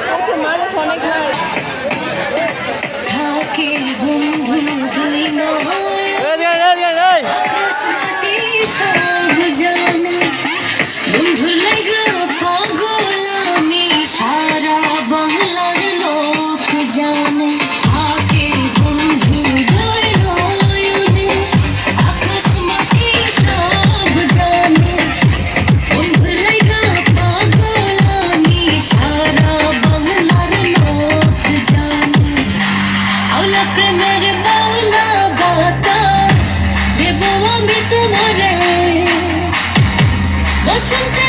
প্রচুর মানুষ অনেক নাই থাকে বন্ধু দুই নয় আকাশ মাটি সব জানে বন্ধুর লাগা পাগল আমি সারা বাংলার লোক জানে থাকে বন্ধু দুই নয়নে আকাশ মাটি সব জানে বন্ধুর লাগা পাগল আমি সারা বাংলার লোক জানে আওলা প্রেমের বাউলা বাতাস দেব আমি তোমারে বসন্তে